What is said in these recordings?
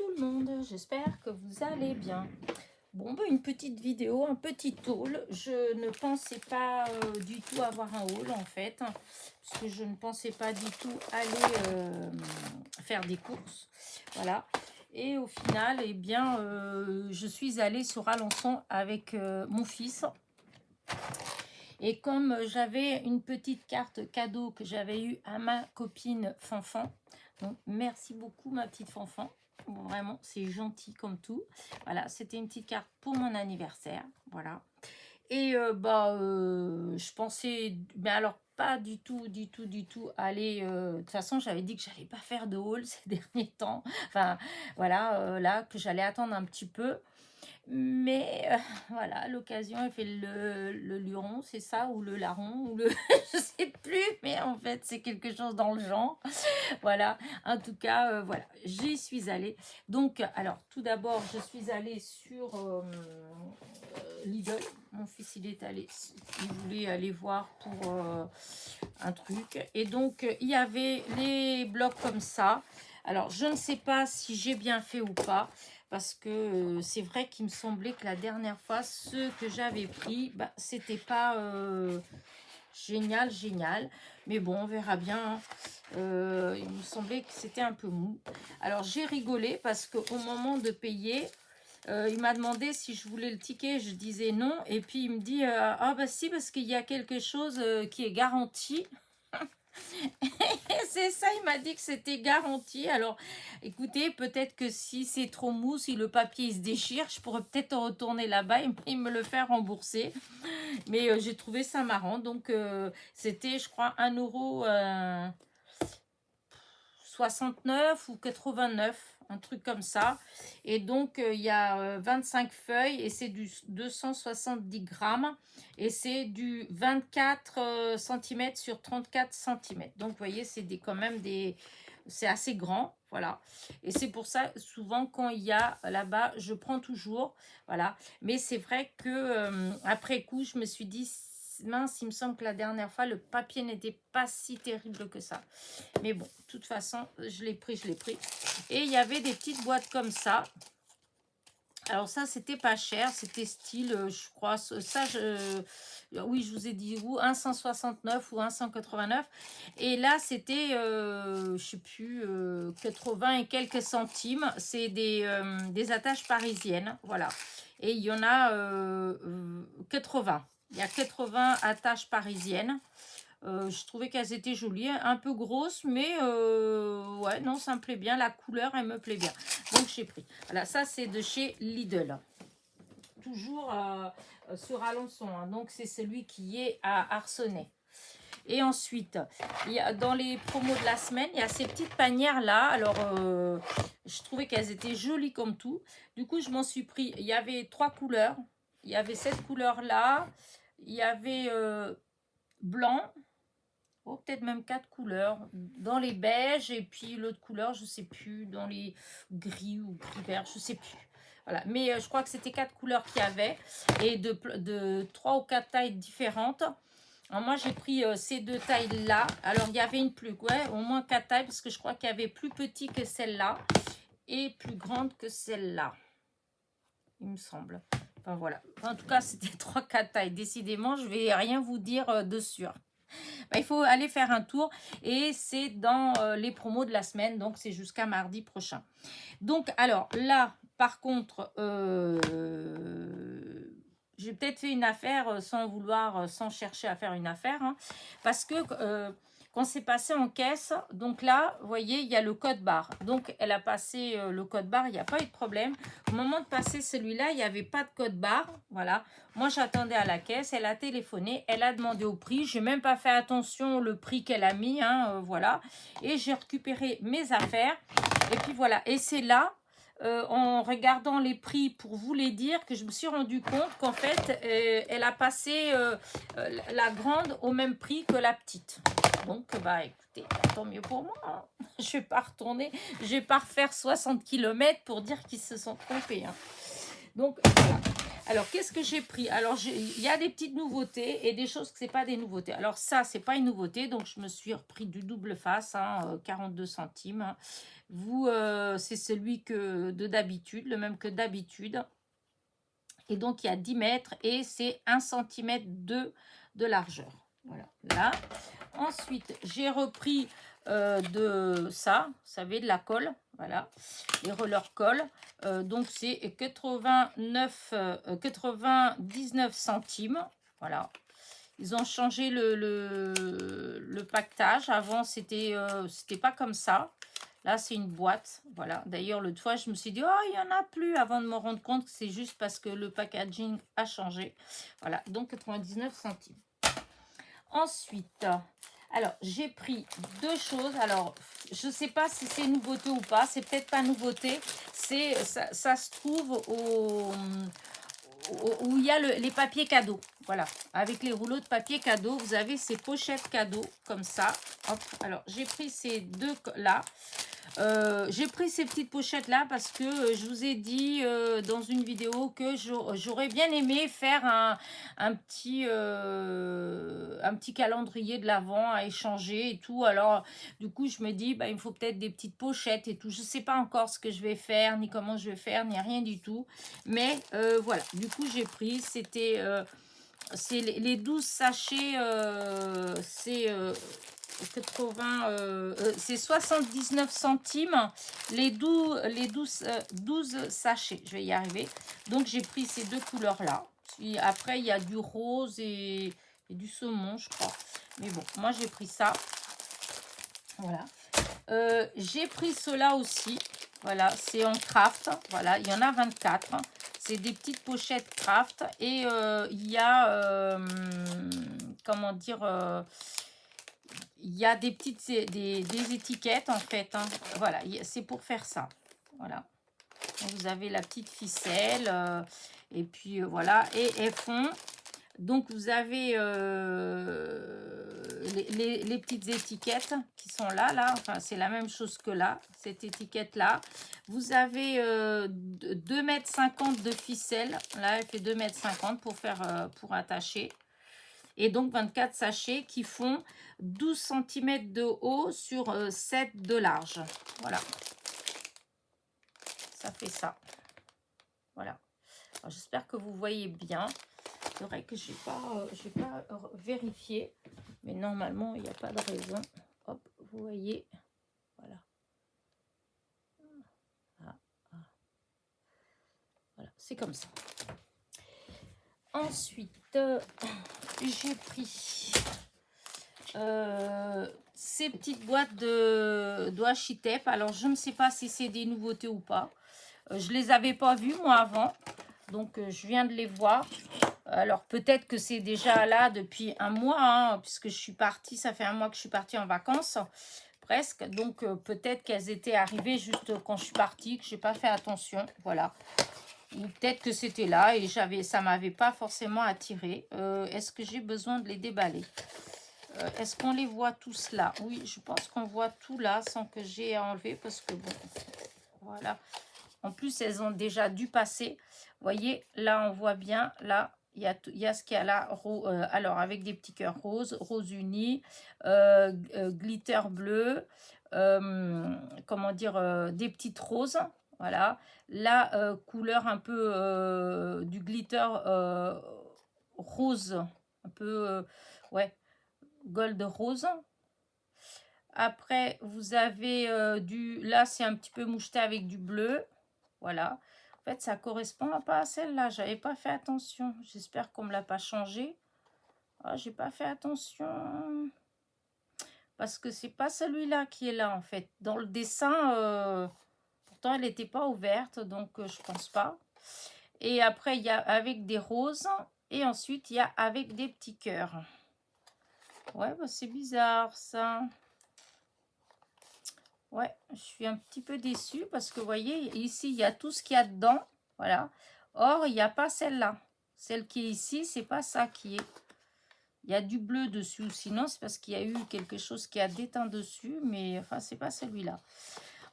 tout le monde, j'espère que vous allez bien. Bon, ben, une petite vidéo, un petit haul. Je ne pensais pas du tout avoir un haul en fait, hein, parce que je ne pensais pas du tout aller faire des courses. Voilà. Et au final, eh bien, je suis allée sur Alençon avec mon fils. Et comme j'avais une petite carte cadeau que j'avais eue à ma copine Fanfan, donc merci beaucoup ma petite Fanfan, bon, vraiment c'est gentil comme tout. Voilà, c'était une petite carte pour mon anniversaire, voilà. Et je pensais, mais alors pas du tout, aller. De toute façon, j'avais dit que j'allais pas faire de haul ces derniers temps. Enfin, voilà, là que j'allais attendre un petit peu. Mais voilà, l'occasion a fait le luron, c'est ça, ou le larron, ou le... je sais plus, mais en fait, c'est quelque chose dans le genre. Voilà, en tout cas, voilà, j'y suis allée. Donc, alors, tout d'abord, je suis allée sur Lidl. Mon fils, il voulait aller voir pour un truc. Et donc, il y avait les blocs comme ça. Alors, je ne sais pas si j'ai bien fait ou pas, parce que c'est vrai qu'il me semblait que la dernière fois, ceux que j'avais pris, bah, c'était pas génial. Mais bon, on verra bien. Il me semblait que c'était un peu mou. Alors, j'ai rigolé parce qu'au moment de payer, il m'a demandé si je voulais le ticket. Je disais non. Et puis, il me dit, ah bah si, parce qu'il y a quelque chose qui est garanti. C'est ça, il m'a dit que c'était garanti. Alors, écoutez, peut-être que si c'est trop mou, si le papier il se déchire, je pourrais peut-être retourner là-bas et me le faire rembourser. Mais j'ai trouvé ça marrant. Donc, c'était, je crois, 1 euro 69 ou 89, un truc comme ça. Et donc, il y a 25 feuilles et c'est du 270 grammes. Et c'est du 24 cm sur 34 cm. Donc, vous voyez, c'est quand même des... C'est assez grand, voilà. Et c'est pour ça, souvent, quand il y a là-bas, je prends toujours, voilà. Mais c'est vrai que après coup, je me suis dit, mince, il me semble que la dernière fois, le papier n'était pas si terrible que ça. Mais bon, de toute façon, je l'ai pris. Et il y avait des petites boîtes comme ça. Alors ça, c'était pas cher. C'était style, je crois, ça, oui, je vous ai dit où, 169 ou 189. Et là, c'était, je sais plus, 80 et quelques centimes. C'est des attaches parisiennes, voilà. Et il y en a 80. Il y a 80 attaches parisiennes. Je trouvais qu'elles étaient jolies, un peu grosses, mais ouais, non, ça me plaît bien. La couleur, elle me plaît bien. Donc, j'ai pris. Voilà, ça, c'est de chez Lidl. Toujours sur Alençon. Hein. Donc, c'est celui qui est à Arcenay. Et ensuite, il y a, dans les promos de la semaine, il y a ces petites panières-là. Alors, je trouvais qu'elles étaient jolies comme tout. Du coup, je m'en suis pris. Il y avait 3 couleurs. Il y avait cette couleur-là. Il y avait blanc. Oh, peut-être même 4 couleurs, dans les beiges et puis l'autre couleur, je sais plus, dans les gris ou gris vert, je sais plus. Voilà, mais je crois que c'était 4 couleurs qu'il y avait et de 3 ou 4 tailles différentes. Alors moi, j'ai pris ces 2 tailles-là. Alors, il y avait une plus, ouais, au moins 4 tailles parce que je crois qu'il y avait plus petit que celle-là et plus grande que celle-là, il me semble. Enfin, voilà. En tout cas, c'était 3-4 tailles. Décidément, je vais rien vous dire de sûr. Bah, il faut aller faire un tour et c'est dans les promos de la semaine, donc c'est jusqu'à mardi prochain. Donc alors là, par contre, j'ai peut-être fait une affaire sans vouloir, sans chercher à faire une affaire, hein, parce que quand c'est passé en caisse, donc là, vous voyez, il y a le code barre. Donc elle a passé le code barre, il n'y a pas eu de problème. Au moment de passer celui-là, il n'y avait pas de code barre, voilà. Moi, j'attendais à la caisse, elle a téléphoné, elle a demandé au prix. Je n'ai même pas fait attention au prix qu'elle a mis, hein, voilà. Et j'ai récupéré mes affaires. Et puis voilà, et c'est là, en regardant les prix pour vous les dire, que je me suis rendu compte qu'en fait, elle a passé la grande au même prix que la petite. Donc, bah écoutez, tant mieux pour moi. Hein. Je vais pas retourner, je vais pas refaire 60 km pour dire qu'ils se sont trompés. Hein. Donc, voilà. Alors, qu'est-ce que j'ai pris? Alors, il y a des petites nouveautés et des choses que c'est pas des nouveautés. Alors, ça, c'est pas une nouveauté. Donc, je me suis repris du double face, hein, 42 centimes. Vous c'est celui de d'habitude, le même que d'habitude. Et donc, il y a 10 mètres et c'est 1 cm de largeur. Voilà, là. Ensuite, j'ai repris de ça, vous savez, de la colle. Voilà, les roller colle. Donc, c'est 99 centimes. Voilà. Ils ont changé le pactage. Avant, c'était pas comme ça. Là, c'est une boîte. Voilà. D'ailleurs, l'autre fois, je me suis dit, oh, il n'y en a plus, avant de me rendre compte que c'est juste parce que le packaging a changé. Voilà. Donc, 99 centimes. Ensuite, alors, j'ai pris deux choses. Alors, je ne sais pas si c'est nouveauté ou pas. C'est peut-être pas nouveauté. Ça se trouve où il y a les papiers cadeaux. Voilà, avec les rouleaux de papier cadeau, vous avez ces pochettes cadeaux comme ça. Hop, alors j'ai pris ces deux là. J'ai pris ces petites pochettes là parce que je vous ai dit dans une vidéo que j'aurais bien aimé faire un petit calendrier de l'Avent à échanger et tout. Alors du coup je me dis bah, il me faut peut-être des petites pochettes et tout. Je sais pas encore ce que je vais faire, ni comment je vais faire, ni rien du tout. Mais voilà, du coup j'ai pris, c'est les 12 sachets, c'est 79 centimes les 12 sachets, je vais y arriver. Donc j'ai pris ces deux couleurs là. Après il y a du rose et du saumon je crois, mais bon moi j'ai pris ça. Voilà, j'ai pris cela aussi. Voilà, c'est en craft. Voilà, il y en a 24. C'est des petites pochettes craft et il y a comment dire, il y a des petites des étiquettes en fait, hein. Voilà, c'est pour faire ça. Voilà, vous avez la petite ficelle et puis voilà, et elles font. Donc vous avez les petites étiquettes qui sont là, enfin c'est la même chose que là, cette étiquette là. Vous avez 2,50 m de ficelle, là elle fait 2,50 m pour faire pour attacher. Et donc 24 sachets qui font 12 cm de haut sur 7 de large. Voilà, ça fait ça. Voilà, j'espère que vous voyez bien. C'est vrai que je n'ai pas vérifié, mais normalement, il n'y a pas de raison. Hop, vous voyez, voilà. Voilà, c'est comme ça. Ensuite, j'ai pris ces petites boîtes de washi tape. Alors, je ne sais pas si c'est des nouveautés ou pas. Je ne les avais pas vues, moi, avant. Donc, je viens de les voir. Alors, peut-être que c'est déjà là depuis un mois, hein, puisque je suis partie, ça fait un mois que je suis partie en vacances, presque. Donc, peut-être qu'elles étaient arrivées juste quand je suis partie, que je n'ai pas fait attention, voilà. Ou peut-être que c'était là et ça ne m'avait pas forcément attiré. Est-ce que j'ai besoin de les déballer? Est-ce qu'on les voit tous là? Oui, je pense qu'on voit tout là sans que j'ai à enlever parce que bon, voilà. En plus, elles ont déjà dû passer. Vous voyez, là, on voit bien, là, il y a ce qu'il y a là. Alors, avec des petits cœurs roses, rose uni, glitter bleu, comment dire, des petites roses. Voilà. Là, couleur un peu du glitter rose, un peu, ouais, gold rose. Après, vous avez là, c'est un petit peu moucheté avec du bleu. Voilà. En fait, ça correspond pas à celle-là. J'avais pas fait attention. J'espère qu'on me l'a pas changé. Ah, j'ai pas fait attention. Parce que c'est pas celui-là qui est là, en fait. Dans le dessin, pourtant, elle n'était pas ouverte. Donc, je pense pas. Et après, il y a avec des roses. Et ensuite, il y a avec des petits cœurs. Ouais, bah, c'est bizarre, ça. Ouais, je suis un petit peu déçue parce que vous voyez, ici, il y a tout ce qu'il y a dedans. Voilà. Or, il n'y a pas celle-là. Celle qui est ici, c'est pas ça qui est. Il y a du bleu dessus. Sinon, c'est parce qu'il y a eu quelque chose qui a déteint dessus. Mais enfin, c'est pas celui-là.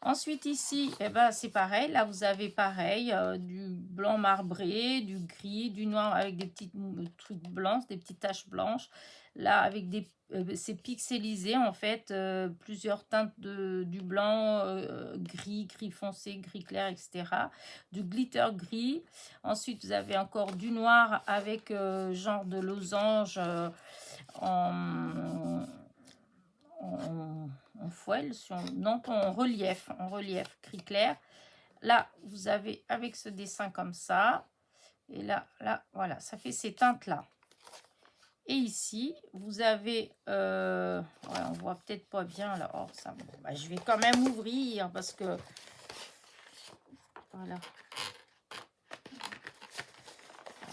Ensuite, ici, eh ben, c'est pareil. Là, vous avez pareil. Du blanc marbré, du gris, du noir avec des petits trucs blancs, des petites taches blanches. là avec des c'est pixelisé en fait, plusieurs teintes du blanc, gris, gris foncé, gris clair, etc. Du glitter gris. Ensuite, vous avez encore du noir avec genre de losange en, en foil, non, en relief gris clair. Là, vous avez avec ce dessin comme ça. Et là, voilà, ça fait ces teintes-là. Et ici, vous avez, ouais, on voit peut-être pas bien là. Oh, ça, bon, bah, je vais quand même ouvrir parce que, voilà.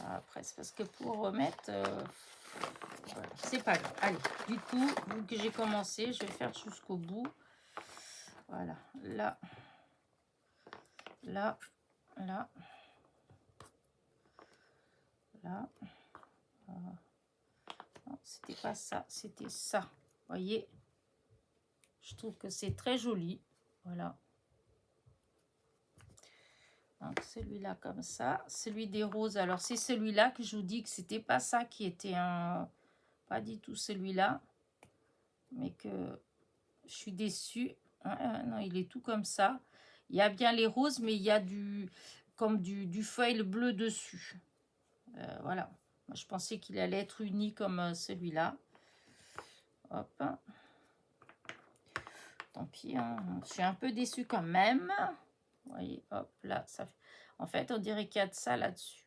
Après, c'est parce que pour remettre, voilà, c'est pas grave. Allez, du coup, vu que j'ai commencé, je vais faire jusqu'au bout. Voilà, là, là, là, là. Non, c'était pas ça, c'était ça. Vous voyez, je trouve que c'est très joli. Voilà. Donc celui-là comme ça. Celui des roses, alors c'est celui-là que je vous dis que c'était pas ça qui était un... Pas du tout celui-là. Mais que je suis déçue. Non, il est tout comme ça. Il y a bien les roses, mais il y a comme du feuille bleu dessus. Voilà. Moi, je pensais qu'il allait être uni comme celui-là. Hop. Tant pis, hein. Je suis un peu déçue quand même. Vous voyez, hop, là, ça fait... En fait, on dirait qu'il y a de ça là-dessus.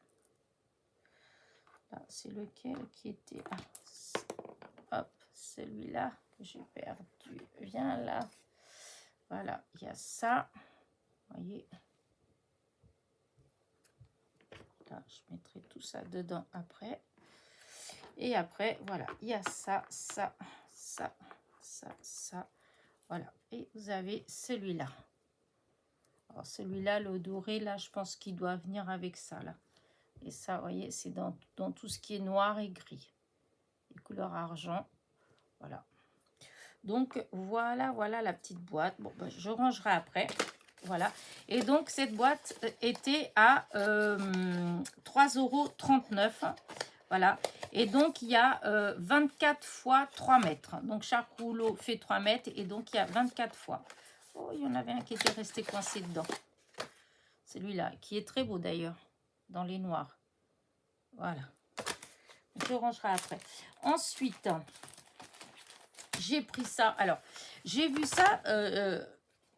Là, c'est lequel qui était... Ah, hop, celui-là que j'ai perdu. Viens là. Voilà, il y a ça. Vous voyez. Là, je mettrai tout ça dedans après. Et après, voilà, il y a ça, ça, ça, ça, ça. Voilà, et vous avez celui-là. Alors celui-là, le doré, là, je pense qu'il doit venir avec ça, là. Et ça, vous voyez, c'est dans tout ce qui est noir et gris. Les couleurs argent. Voilà. Donc, voilà la petite boîte. Bon, ben, je rangerai après. Voilà. Et donc, cette boîte était à 3,39 €. Voilà. Et donc, il y a 24 fois 3 mètres. Donc, chaque rouleau fait 3 mètres. Et donc, il y a 24 fois. Oh, il y en avait un qui était resté coincé dedans. Celui-là, qui est très beau d'ailleurs, dans les noirs. Voilà. Je rangerai après. Ensuite, j'ai pris ça. Alors, j'ai vu ça.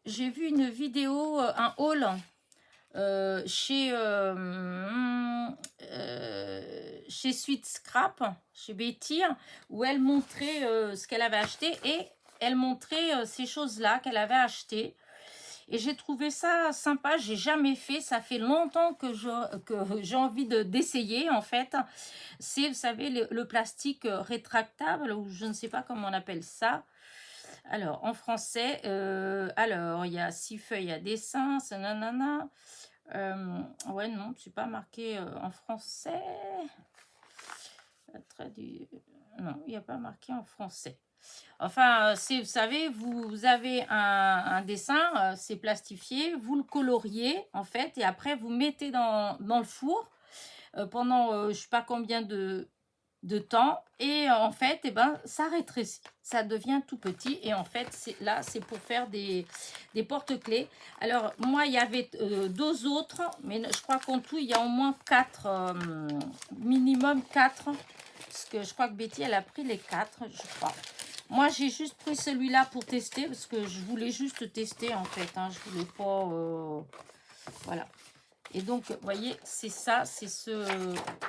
J'ai vu une vidéo, un haul chez Sweet Scrap, chez Betty, où elle montrait ce qu'elle avait acheté et elle montrait ces choses-là qu'elle avait achetées. Et j'ai trouvé ça sympa, j'ai jamais fait, ça fait longtemps que j'ai envie d'essayer en fait. C'est, vous savez, le plastique rétractable, ou je ne sais pas comment on appelle ça. Alors, en français, alors, il y a 6 feuilles à dessin, c'est nanana. Ouais, non, c'est pas marqué en français. Non, il n'y a pas marqué en français. Enfin, vous savez, vous avez un dessin, c'est plastifié, vous le coloriez en fait, et après vous mettez dans le four pendant je ne sais pas combien de temps, et en fait, eh ben, ça rétrécit, ça devient tout petit, et en fait, là, c'est pour faire des porte-clés. Alors, moi, il y avait 2 autres, mais je crois qu'en tout, il y a au moins 4, minimum 4, parce que je crois que Betty, elle a pris les 4, je crois. Moi, j'ai juste pris celui-là pour tester, parce que je voulais juste tester, en fait, hein, je voulais pas... voilà. Et donc, vous voyez, c'est ça, c'est ce...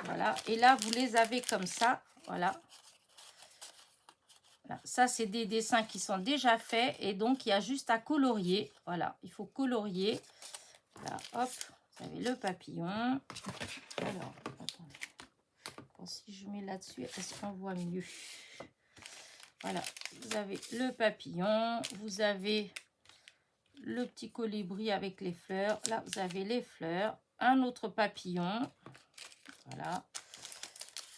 Voilà. Et là, vous les avez comme ça. Voilà. Voilà. Ça, c'est des dessins qui sont déjà faits. Et donc, il y a juste à colorier. Voilà. Il faut colorier. Voilà. Hop. Vous avez le papillon. Alors, attendez. Bon, si je mets là-dessus, est-ce qu'on voit mieux? Voilà. Vous avez le papillon. Vous avez le petit colibri avec les fleurs. Là, vous avez les fleurs. Un autre papillon. Voilà.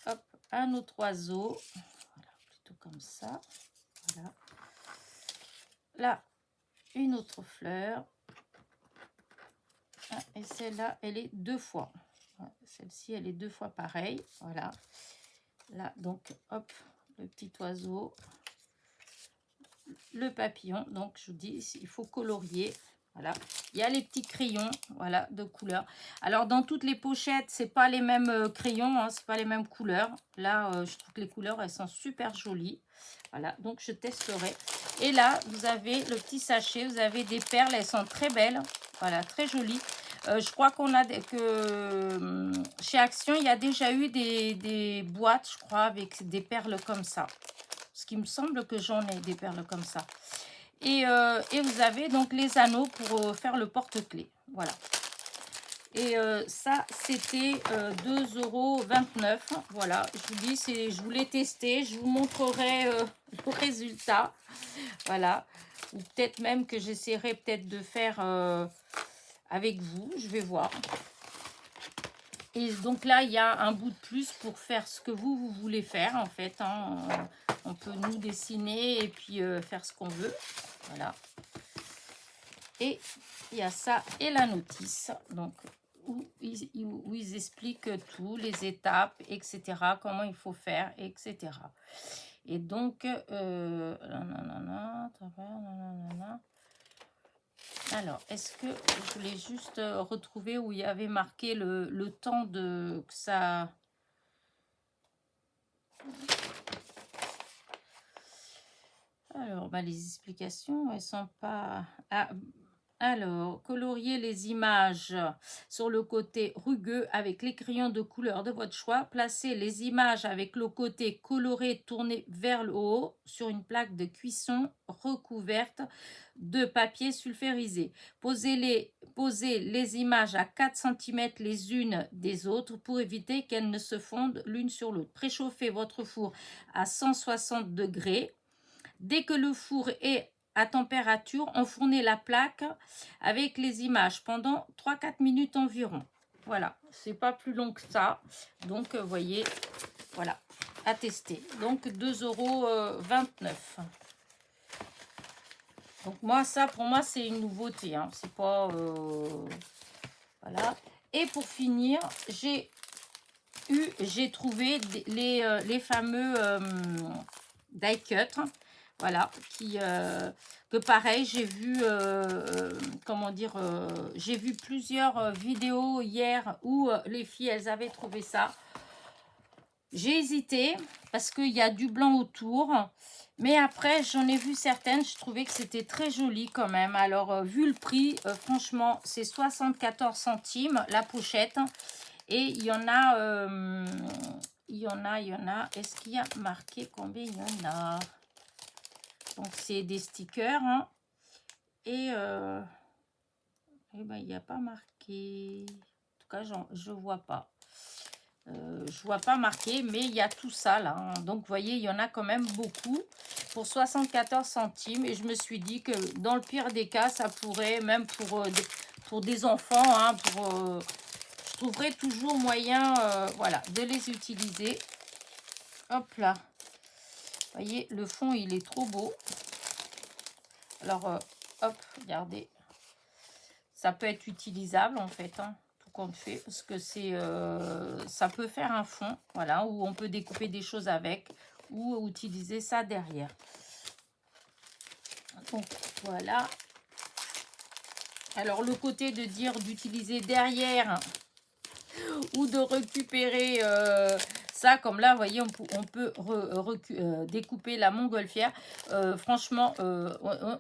Hop, un autre oiseau. Voilà, plutôt comme ça. Voilà. Là, une autre fleur. Ah, et celle-là, elle est 2 fois. Celle-ci, elle est 2 fois pareille. Voilà. Là, donc, hop, le petit oiseau, le papillon. Donc je vous dis, il faut colorier. Voilà, il y a les petits crayons, voilà, de couleur. Alors dans toutes les pochettes, c'est pas les mêmes crayons, hein, c'est pas les mêmes couleurs. Là, je trouve que les couleurs, elles sont super jolies. Voilà, donc je testerai. Et là, vous avez le petit sachet, vous avez des perles, elles sont très belles. Voilà, très jolies. Je crois qu'on a chez Action, il y a déjà eu des boîtes, je crois, avec des perles comme ça. Ce qui me semble que j'en ai des perles comme ça. Et vous avez donc les anneaux pour faire le porte-clés. Voilà. Et ça, c'était 2,29 €. Voilà, je vous dis, je voulais tester. Je vous montrerai le résultat. Voilà. Ou peut-être même que j'essaierai peut-être de faire avec vous. Je vais voir. Et donc là, il y a un bout de plus pour faire ce que vous voulez faire, en fait. Hein. On peut nous dessiner et puis faire ce qu'on veut. Voilà. Et il y a ça et la notice. Donc, où ils expliquent tout, les étapes, etc. Comment il faut faire, etc. Et donc, alors, est-ce que je voulais juste retrouver où il y avait marqué le temps de que ça... Alors, bah, les explications, elles sont pas... Ah, alors, colorier les images sur le côté rugueux avec les crayons de couleur de votre choix. Placez les images avec le côté coloré tourné vers le haut sur une plaque de cuisson recouverte de papier sulfurisé. Posez les images à 4 cm les unes des autres pour éviter qu'elles ne se fondent l'une sur l'autre. Préchauffez votre four à 160 degrés. Dès que le four est à température, enfournez la plaque avec les images pendant 3-4 minutes environ. Voilà, c'est pas plus long que ça. Donc, vous voyez, voilà, à tester. Donc, 2,29 €. Donc, moi, ça, pour moi, c'est une nouveauté. Hein. C'est pas... voilà. Et pour finir, j'ai trouvé les fameux die cut. Voilà, que pareil, j'ai vu, comment dire, j'ai vu plusieurs vidéos hier où les filles, elles avaient trouvé ça. J'ai hésité parce qu'il y a du blanc autour, mais après, j'en ai vu certaines, je trouvais que c'était très joli quand même. Alors, vu le prix, franchement, c'est 74 centimes la pochette. Et il y en a, est-ce qu'il y a marqué combien il y en a? Donc, c'est des stickers. Hein. Et ben, il n'y a pas marqué. En tout cas, je ne vois pas. Je vois pas marqué, mais il y a tout ça là. Hein. Donc, vous voyez, il y en a quand même beaucoup pour 74 centimes. Et je me suis dit que dans le pire des cas, ça pourrait, même pour des enfants, hein, je trouverais toujours moyen voilà, de les utiliser. Hop là. Vous voyez, le fond, il est trop beau. Alors, hop, regardez. Ça peut être utilisable, en fait, hein, tout compte fait. Parce que ça peut faire un fond, voilà, où on peut découper des choses avec ou utiliser ça derrière. Donc, voilà. Alors, le côté de dire d'utiliser derrière ou de récupérer... ça, comme là, vous voyez, on peut découper la montgolfière. Franchement,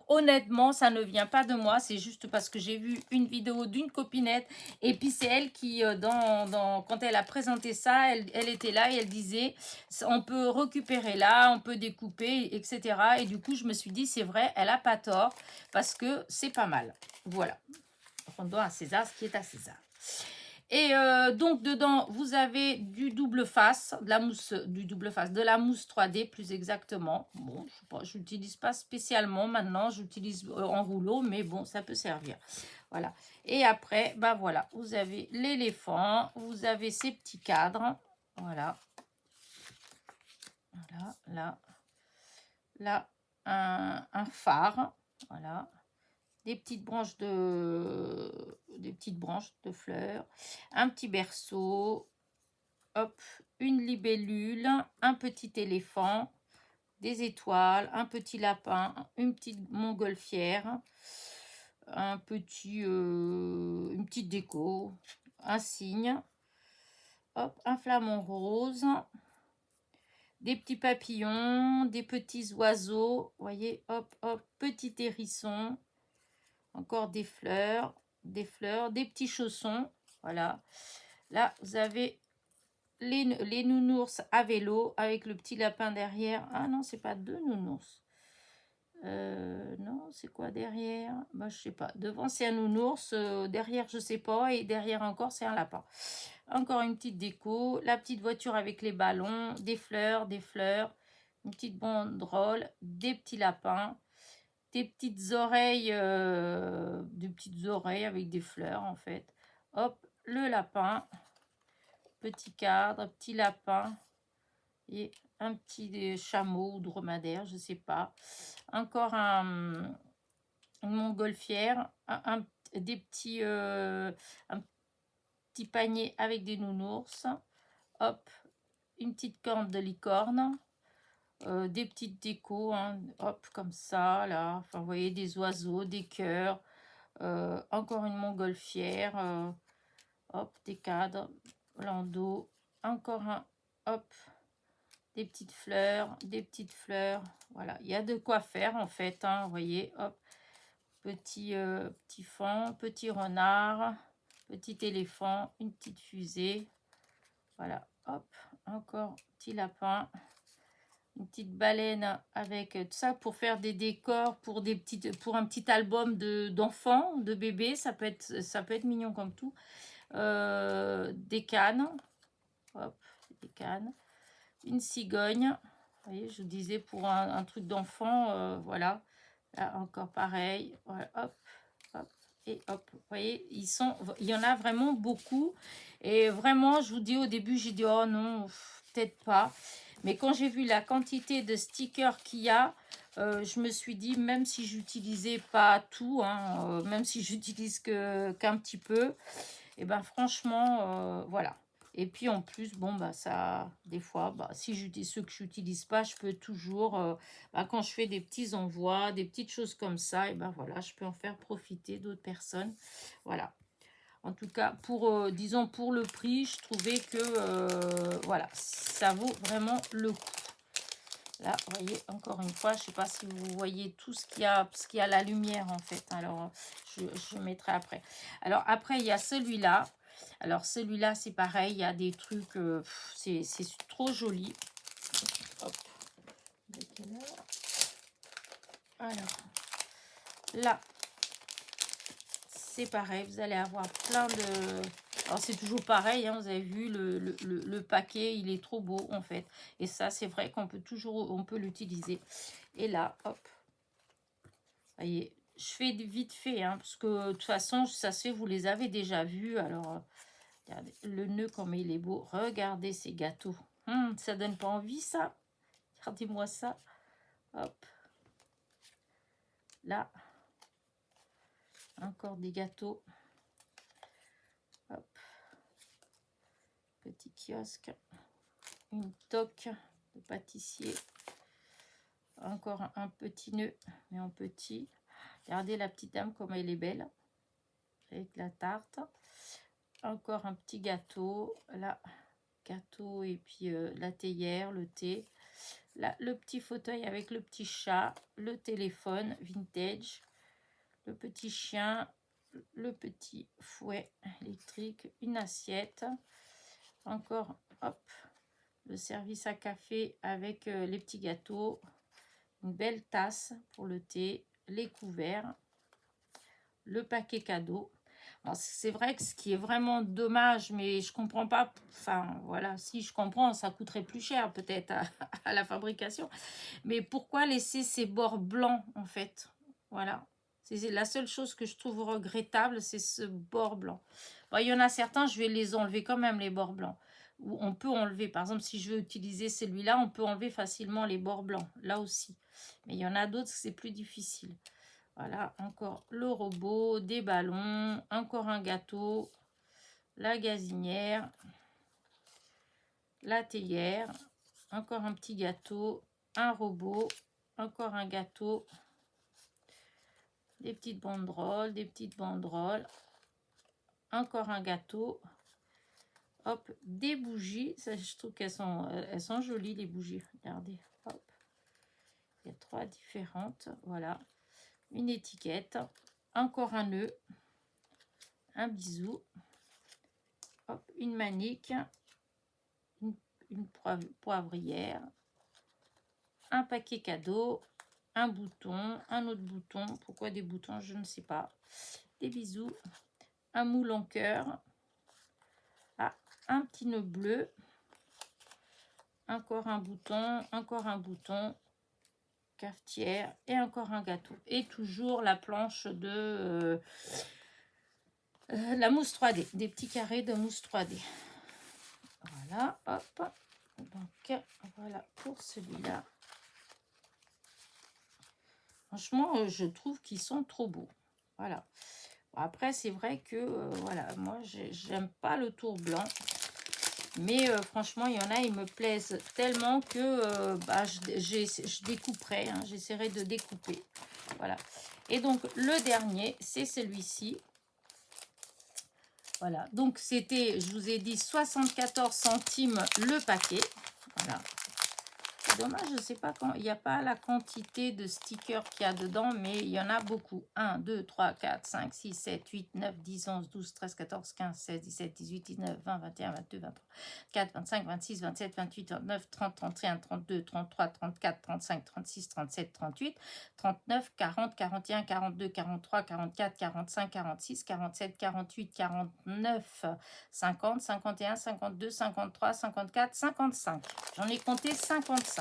honnêtement, ça ne vient pas de moi. C'est juste parce que j'ai vu une vidéo d'une copinette. Et puis, c'est elle qui, quand elle a présenté ça, elle était là et elle disait, on peut récupérer là, on peut découper, etc. Et du coup, je me suis dit, c'est vrai, elle n'a pas tort parce que c'est pas mal. Voilà. Rendons à César ce qui est à César. Et donc dedans vous avez du double face, de la mousse, de la mousse 3D plus exactement. Bon, je n'utilise pas spécialement maintenant, j'utilise en rouleau, mais bon, ça peut servir. Voilà. Et après, ben voilà, vous avez l'éléphant, vous avez ces petits cadres, voilà. Voilà, là, un phare, voilà. Des petites branches de fleurs, un petit berceau, hop, une libellule, un petit éléphant, des étoiles, un petit lapin, une petite montgolfière, une petite déco, un cygne, hop, un flamant rose, des petits papillons, des petits oiseaux, voyez, hop, hop, petit hérisson, encore des fleurs, des petits chaussons, voilà. Là, vous avez les nounours à vélo avec le petit lapin derrière. Ah non, c'est pas deux nounours. Non, c'est quoi derrière? Bah, je sais pas. Devant, c'est un nounours. Derrière, je sais pas. Et derrière encore, c'est un lapin. Encore une petite déco. La petite voiture avec les ballons. Des fleurs, des fleurs. Une petite banderole. Des petits lapins. Des petites oreilles. Des petites oreilles avec des fleurs, en fait. Hop, le lapin. Petit cadre, petit lapin. Et un petit chameau ou dromadaire, je sais pas. Encore une montgolfière, un petit panier avec des nounours, hop, une petite corne de licorne, des petites décos, hein, hop, comme ça, là, enfin, vous voyez, des oiseaux, des cœurs, encore une montgolfière, hop, des cadres, landau, encore un, hop, des petites fleurs, voilà, il y a de quoi faire en fait, hein, vous voyez, hop, petit faon, petit renard, petit éléphant, une petite fusée, voilà, hop, encore petit lapin, une petite baleine avec tout ça pour faire des décors pour pour un petit album d'enfants, de bébés, ça peut être mignon comme tout, des cannes, hop, des cannes, une cigogne. Vous voyez, je vous disais pour un truc d'enfant, voilà. Là encore pareil, voilà, hop, hop, et hop. Vous voyez, il y en a vraiment beaucoup. Et vraiment, je vous dis au début, j'ai dit, oh non, peut-être pas. Mais quand j'ai vu la quantité de stickers qu'il y a, je me suis dit, même si j'utilisais pas tout, hein, même si j'utilise qu'un petit peu, et ben franchement, voilà. Et puis en plus, bon, bah ça, des fois, bah, si j'utilise ceux que je n'utilise pas, je peux toujours, bah, quand je fais des petits envois, des petites choses comme ça, et ben voilà, je peux en faire profiter d'autres personnes. Voilà. En tout cas, disons, pour le prix, je trouvais que, voilà, ça vaut vraiment le coup. Là, vous voyez, encore une fois, je ne sais pas si vous voyez tout ce qu'il y a, parce qu'il y a la lumière, en fait. Alors, je mettrai après. Alors, après, il y a celui-là. Alors, celui-là, c'est pareil. Il y a des trucs, c'est trop joli. Hop. Alors, là, c'est pareil. Vous allez avoir plein de... Alors, c'est toujours pareil, hein, vous avez vu, le paquet, il est trop beau, en fait. Et ça, c'est vrai qu'on peut toujours, on peut l'utiliser. Et là, hop. Vous voyez, je fais vite fait, hein, parce que de toute façon, ça se fait, vous les avez déjà vus. Alors, regardez, le nœud, comme il est beau. Regardez ces gâteaux. Ça donne pas envie, ça. Regardez-moi ça. Hop. Là. Encore des gâteaux. Hop. Petit kiosque. Une toque de pâtissier. Encore un petit nœud, mais en petit. Regardez la petite dame, comme elle est belle. Avec la tarte. Encore un petit gâteau. Là, gâteau et puis la théière, le thé. Là, le petit fauteuil avec le petit chat. Le téléphone vintage. Le petit chien. Le petit fouet électrique. Une assiette. Encore, hop, le service à café avec les petits gâteaux. Une belle tasse pour le thé. Les couverts. Le paquet cadeau. C'est vrai que ce qui est vraiment dommage, mais je comprends pas, enfin voilà, si je comprends, ça coûterait plus cher peut-être à la fabrication, mais pourquoi laisser ces bords blancs en fait? Voilà, c'est la seule chose que je trouve regrettable, c'est ce bord blanc. Bon, il y en a certains, je vais les enlever quand même, les bords blancs. Ou on peut enlever, par exemple, si je veux utiliser celui-là, on peut enlever facilement les bords blancs, là aussi. Mais il y en a d'autres, c'est plus difficile. Voilà, encore le robot, des ballons, encore un gâteau, la gazinière, la théière, encore un petit gâteau, un robot, encore un gâteau, des petites banderoles, encore un gâteau, hop, des bougies, ça, je trouve qu'elles sont jolies les bougies, regardez, hop, il y a 3 différentes, voilà, une étiquette, encore un nœud, un bisou, hop, une manique, une poivrière, un paquet cadeau, un bouton, un autre bouton, pourquoi des boutons, je ne sais pas, des bisous, un moule en cœur, ah, un petit nœud bleu, encore un bouton, cafetière et encore un gâteau. Et toujours la planche de la mousse 3D, des petits carrés de mousse 3D. Voilà, hop. Donc, voilà pour celui-là. Franchement, je trouve qu'ils sont trop beaux. Voilà. Après, c'est vrai que, voilà, moi, j'aime pas le tour blanc. Mais franchement, il y en a, ils me plaisent tellement que bah, je découperai. Hein, j'essaierai de découper. Voilà. Et donc, le dernier, c'est celui-ci. Voilà. Donc, c'était, je vous ai dit, 74 centimes le paquet. Voilà. C'est dommage, je ne sais pas quand. Il n'y a pas la quantité de stickers qu'il y a dedans, mais il y en a beaucoup. 1, 2, 3, 4, 5, 6, 7, 8, 9, 10, 11, 12, 13, 14, 15, 16, 17, 18, 19, 20, 21, 22, 23, 4, 25, 26, 27, 28, 29, 30, 31, 32, 33, 34, 35, 36, 37, 38, 39, 40, 41, 42, 43, 44, 45, 46, 47, 48, 49, 50, 51, 52, 53, 54, 55. J'en ai compté 55.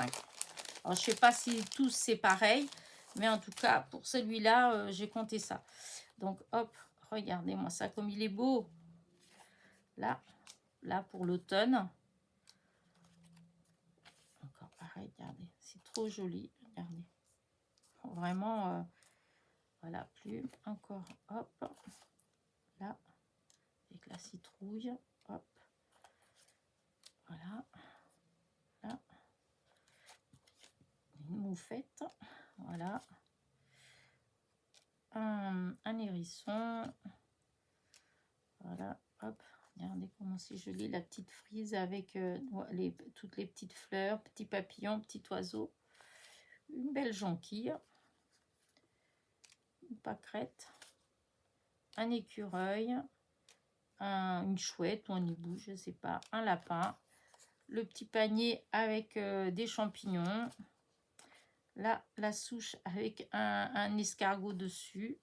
Alors, je ne sais pas si tous c'est pareil, mais en tout cas, pour celui-là, j'ai compté ça. Donc, hop, regardez-moi ça comme il est beau. Là pour l'automne. Encore pareil, regardez, c'est trop joli. Regardez. Vraiment, voilà, plume. Encore, hop, là, avec la citrouille. Hop, voilà. Là. Une moufette, voilà, un hérisson, voilà, hop, regardez comment c'est joli, la petite frise avec toutes les petites fleurs, petits papillons, petits oiseaux, une belle jonquille, une pâquerette, un écureuil, une chouette ou un hibou, je sais pas, un lapin, le petit panier avec des champignons, là, la souche avec un escargot dessus,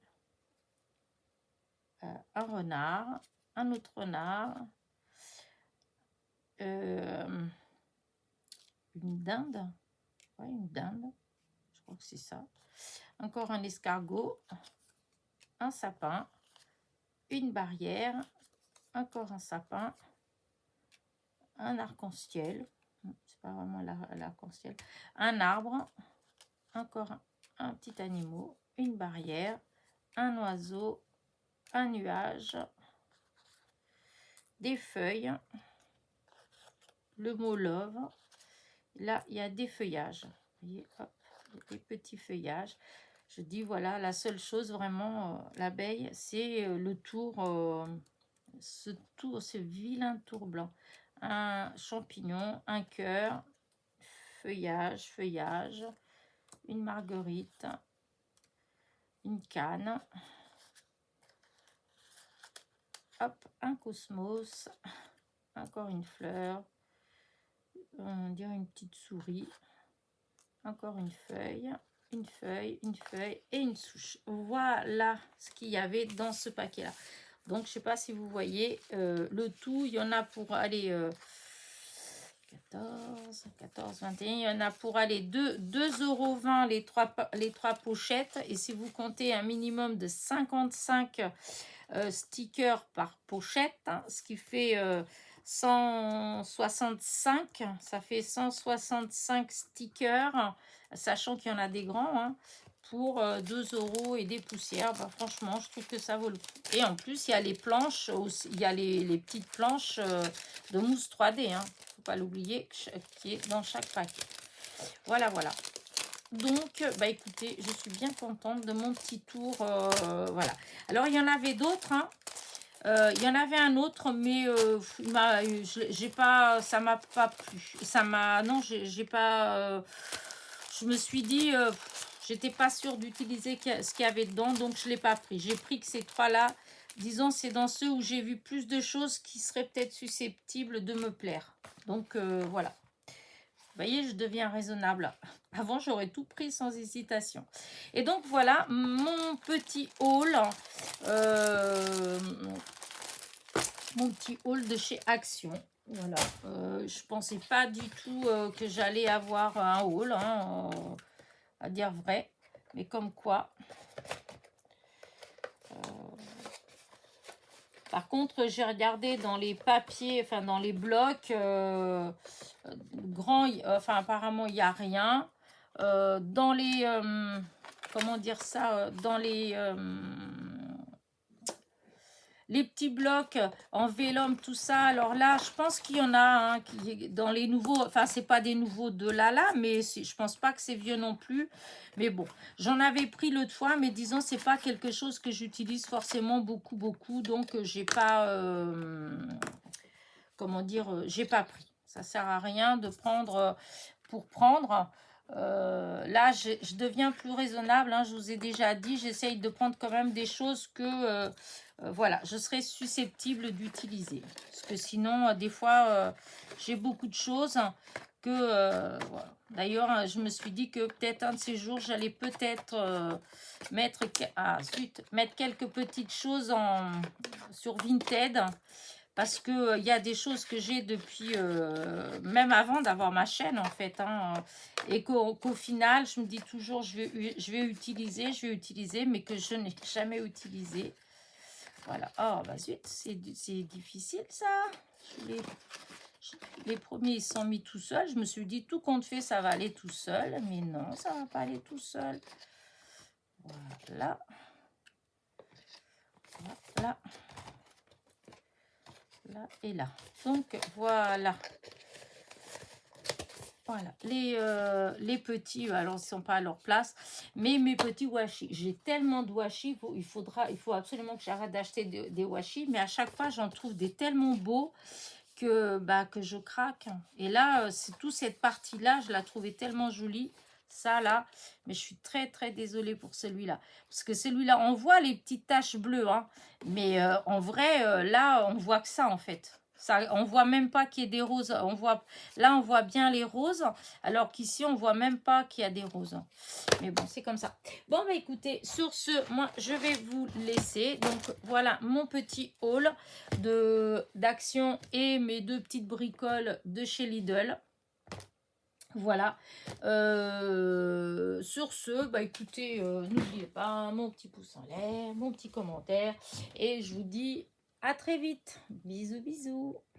un renard, un autre renard, une dinde, ouais, une dinde, je crois que c'est ça, encore un escargot, un sapin, une barrière, encore un sapin, un arc-en-ciel, c'est pas vraiment l'arc-en-ciel, un arbre, encore un petit animal, une barrière, un oiseau, un nuage, des feuilles, le mot love. Là, il y a des feuillages. Vous voyez, hop, des petits feuillages. Je dis, voilà, la seule chose vraiment, l'abeille, c'est le tour, ce vilain tour blanc. Un champignon, un cœur, feuillage, une marguerite, une canne, hop, un cosmos, encore une fleur, on dirait une petite souris, encore une feuille et une souche. Voilà ce qu'il y avait dans ce paquet là. Donc je sais pas si vous voyez le tout, il y en a pour aller 14, 21, il y en a pour aller 2,20 € les trois pochettes, et si vous comptez un minimum de 55 stickers par pochette, hein, ce qui fait 165, ça fait 165 stickers, sachant qu'il y en a des grands, hein, pour 2 € et des poussières. Bah, franchement, je trouve que ça vaut le coup. Et en plus, il y a les planches, il y a les petites planches de mousse 3D, hein, faut pas l'oublier, qui est dans chaque paquet. Voilà, voilà. Donc, bah écoutez, je suis bien contente de mon petit tour. Voilà. Alors, il y en avait d'autres, hein. Il y en avait un autre, mais j'ai pas, ça m'a pas plu. Ça m'a, non, j'ai pas. Je me suis dit, j'étais pas sûre d'utiliser ce qu'il y avait dedans, donc je l'ai pas pris. J'ai pris que ces trois-là. Disons, c'est dans ceux où j'ai vu plus de choses qui seraient peut-être susceptibles de me plaire. Donc voilà. Vous voyez, je deviens raisonnable. Avant, j'aurais tout pris sans hésitation. Et donc, voilà mon petit haul. euh, Mon petit haul de chez Action. Voilà. Je pensais pas du tout que j'allais avoir un haul, hein, à dire vrai. Mais comme quoi. Par contre, j'ai regardé dans les papiers, enfin dans les blocs grands, enfin apparemment il n'y a rien. Dans les, comment dire ça, dans les petits blocs en vélum, tout ça. Alors là, je pense qu'il y en a qui dans les nouveaux, enfin c'est pas des nouveaux de là, mais je pense pas que c'est vieux non plus. Mais bon, j'en avais pris l'autre fois, mais disons c'est pas quelque chose que j'utilise forcément beaucoup, donc j'ai pas, comment dire, j'ai pas pris. Ça sert à rien de prendre pour prendre. Là, je deviens plus raisonnable, hein, je vous ai déjà dit, j'essaye de prendre quand même des choses que, voilà, je serais susceptible d'utiliser. Parce que sinon, des fois, j'ai beaucoup de choses que, voilà. D'ailleurs, je me suis dit que peut-être un de ces jours, j'allais peut-être mettre quelques petites choses sur Vinted. Parce que il y a des choses que j'ai depuis, même avant d'avoir ma chaîne en fait, hein, et qu'au final, je me dis toujours, je vais utiliser, mais que je n'ai jamais utilisé. Voilà. Oh, bah zut, c'est difficile ça. Les premiers, ils sont mis tout seuls. Je me suis dit, tout compte fait, ça va aller tout seul. Mais non, ça va pas aller tout seul. Voilà. Voilà. Là et là. Donc, voilà. Voilà, les petits, alors ils ne sont pas à leur place, mais mes petits washi. J'ai tellement de washi, il faut absolument que j'arrête d'acheter des washi, mais à chaque fois, j'en trouve des tellement beaux que je craque. Et là, c'est toute cette partie-là, je la trouvais tellement jolie, ça là, mais je suis très désolée pour celui-là. Parce que celui-là, on voit les petites taches bleues, hein, mais en vrai, là, on voit que ça en fait. Ça, on voit même pas qu'il y ait des roses. Là, on voit bien les roses, alors qu'ici, on voit même pas qu'il y a des roses. Mais bon, c'est comme ça. Bon, bah écoutez, sur ce, moi, je vais vous laisser. Donc, voilà mon petit haul d'Action et mes deux petites bricoles de chez Lidl. Voilà. Sur ce, bah écoutez, n'oubliez pas mon petit pouce en l'air, mon petit commentaire. Et je vous dis à très vite. Bisous.